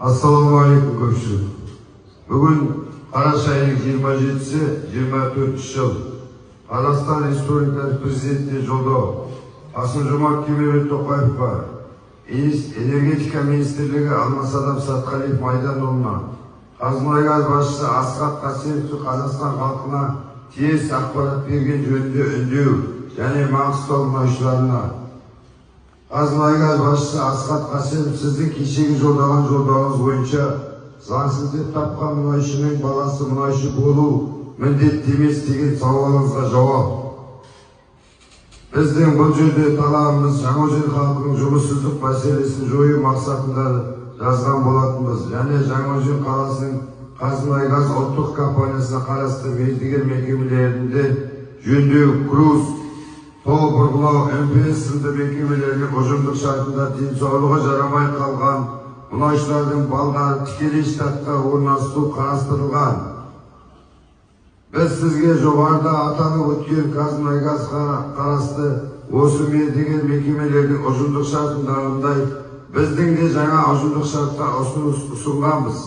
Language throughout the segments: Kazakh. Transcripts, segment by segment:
Ассалаумағалейкум көпшілік. Бүгін қараша айының 27-сі 24 жыл. Қазақстан Республикасы президентіне жолдау. Қасым-Жомарт Кемелұлы Тоқаевқа, энергетика министрлігі Алмасадам Сатқалиев Майданұлына, Қазмұнайгаз басшысы Асқат Қасеновті Қазақстан халқына тез ақпарат берген жөнінде үндеу және Маңғыстау мұнайшыларына. Қазмұнайгаз басшысы Асқат Қасенов, сіздің кешегі жолдаған жолдауыңыз бойынша заңсыз деп тапқан мұнайшының баласы мұнайшы болу міндетті емес деген сауалыңызға жауап. Біздің бұл жерде талабымыз Жаңаөзен халқының жұмыссыздық мәселесін жою мақсатында жазған болатынбыз. Және Жаңаөзен қаласының Қазмұнайгаз ұлттық компаниясына қарасты мердігер мекемелерінде жөндеу, груз, тол бұрғылау, МПС сынды мекемелерінің ұжымдық шартында денсаулығы жарамай қалған мұнайшылардың балаларын тікелей штатқа орналастыру қарастырылған. Біз сізге жоғарыда аталып өткен Қазмұнайгазға қарасты осы мердігер мекемелердің ұжымдық шартындағындай біздің де жаңа ұжымдық шартқа ұсынғанбыз.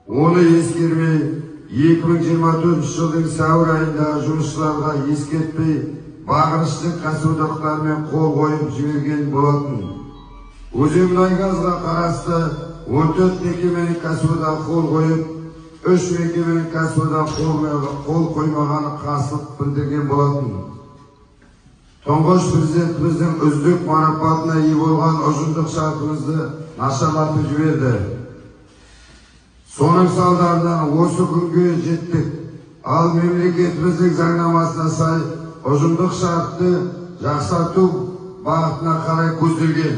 Оны ескермей 2024 жылдың сәуір айындағы жұмысшыларға ескертпей бағыныштық кәсіподақтармен қол қойып жіберген болатын. Өзенмұнайгазға қарасты 14 мекеменің кәсіподағы қол қойып, 3 мекеменің кәсіподағы қол қоймағаны қарсылық білдірген болатын. Тұңғыш президентіміздің үздік марапатына ие болған ұжымдық шартымызды нашарлатып жіберді. Соның салдарынан осы күнге жеттік. Ал мемлекетіміздің заңнамасына сай ұжымдық шартты жақсарту бағытына қарай көзделген.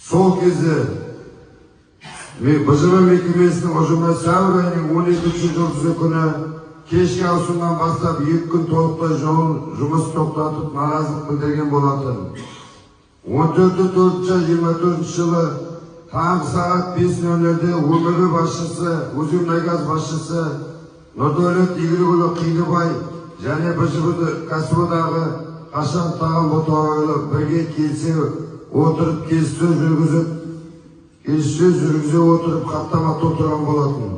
Сол кезде БЖБ мекемесінің ұжымы сәуір айының 12-ші жұлдызы күні кешкі ауысымнан бастап 2 күн толықтай жұмыс тоқтатып наразылық білдірген болатын. 14.04.24 жылы таңғы сағат 5:00-де ОМБ басшысы, Өзенмұнайгаз басшысы Нұрдәулет Игілікұлы Қилыбай және БЖБ кәсіподағы Қашан Тағал Ботауайлы бірге келісе отырып келіссөз жүргізе отырып хаттама толтырған болатын.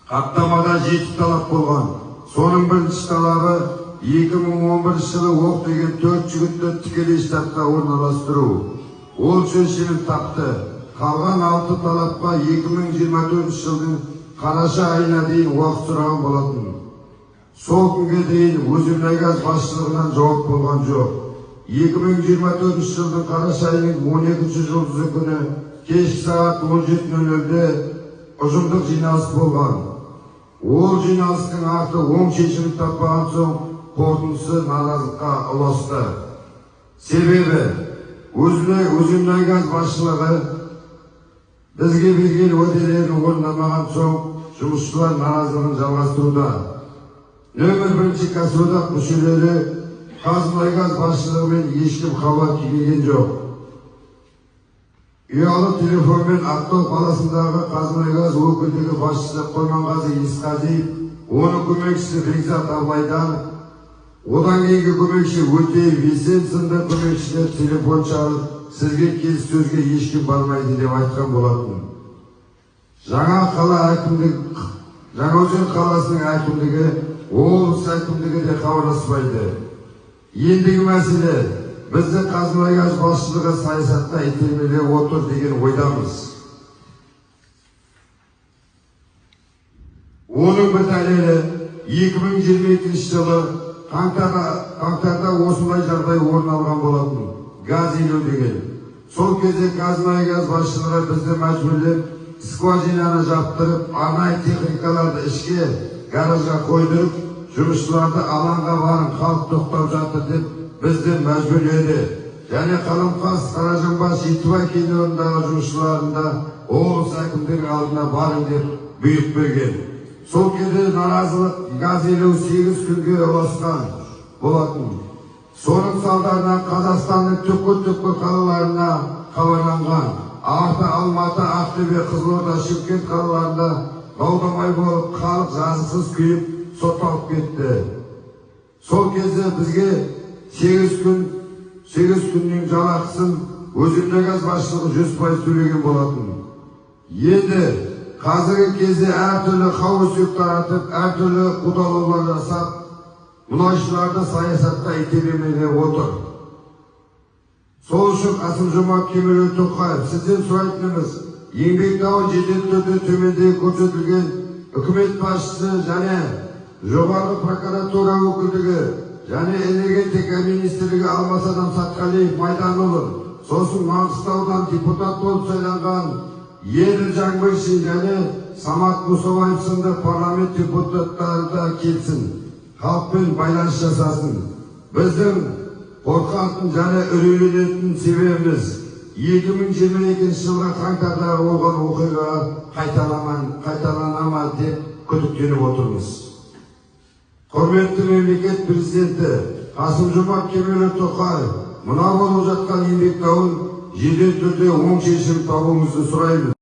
Хаттамада 7 талап болған. Соның бірінші талабы 2011 жылы оқ деген 4 жігітті тікелей штатқа орналастыру. Ол шешімін тапты. Қалған 6 талапқа 2024 жылдың қараша айына дейін уақыт сұраған болатын. Сол күнге дейін Өзенмұнайгаз басшылығынан жауап болған жоқ. 2024 жылдың қараша айының 12-ші жұлдызы күні кешкі сағат 17:00-де ұжымдық жиналыс болған. Ол жиналыстың арты оң шешімін таппаған соң қорытындысы наразылыққа ұласты. Себебі Өзенмұнайгаз басшылығы бізге берген уәделерін орындамаған соң жұмысшылар наразылығын жалғастыруда. Нөмір 1 кәсіподақ мүшелері Қазмұнайгаз басшылығымен ешкім хабар келген жоқ. Ұялы телефонмен Ақтау қаласындағы Қазмұнайгаз өкілдігі басшысы Қойманғазы Есқазиев, оның көмекшісі Бекзат Абайдан, одан кейінгі көмекші Өтеев Есен сынды көмекшілер телефон шалып, сізге келіссөзге ешкім бармайды деп айтқан болатын. Жаңаөзен қаласының әкімдігі, облыс әкімдігі де хабарласпайды. Ендігі мәселе, бізді Қазмұнайгаз басшылығы саясатқа итермелеп отыр деген ойдамыз. Оның бір дәлелі 2022 жылы қаңтарда осындай жағдай орын алған болатын. Газ елу деген. Сол кезде Қазмұнайгаз басшылығы бізді мәжбүрлеп, скважинаны жаптырып, арнайы техникаларды ішке гаражға қойдырып, жұмысшыларды алаңға барып халық тоқтап жатыр деп бізді мәжбүрледі. Және Қаламқас, Қаражанбас, Жетібай кен орнындағы жұмысшыларында облыс әкімдігі алдына барың деп бұйрық берген. Сол кезде наразылық газ елу 8 күнге ұласқан болатын. Соның салдарынан Қазақстанның түкпір қалаларына хабарланған. Алматы, Ақтөбе, Қызылорда, Шымкент қалаларында дау-дамай болып, халық жазықсыз күйіп, сотталып кетті. Сол кезде бізге 8 күннің жалақысын Өзімнегаз басшылығы 100% төлеген болатын. Енді қазіргі кезде әртүрлі қауесет таратып, әртүрлі қудалаулар жасап, мұнайшыларды саясатқа итермелеп отыр. Сол үшін Қасым-Жомарт Кемелұлы Тоқаев, сізден сұрайтынымыз, еңбек дауы жедел түрде төмендегі көрсетілген үкімет басшысы және жоғарғы прокуратура өкілдігі және энергетика министрлігі Алмасадам Сатқалиев Майданұлы, сосын Маңғыстаудан депутат болып сайланған Еділ Жаңбыршин және Самат Мұсабаев сынды парламент депутаттары да келсін, халықпен байланыс жасасын. Біздің қорқатын және үрейленетін себебіміз 2022 жылғы қаңтардағы болған оқиға қайталана ма деп күдіктеніп отырмыз. Құрметті мемлекет президенті Қасым-Жомарт Кемелұлы Тоқаев, мына болып жатқан еңбек дауын жедел түрде оң шешім табуыңызды сұраймын.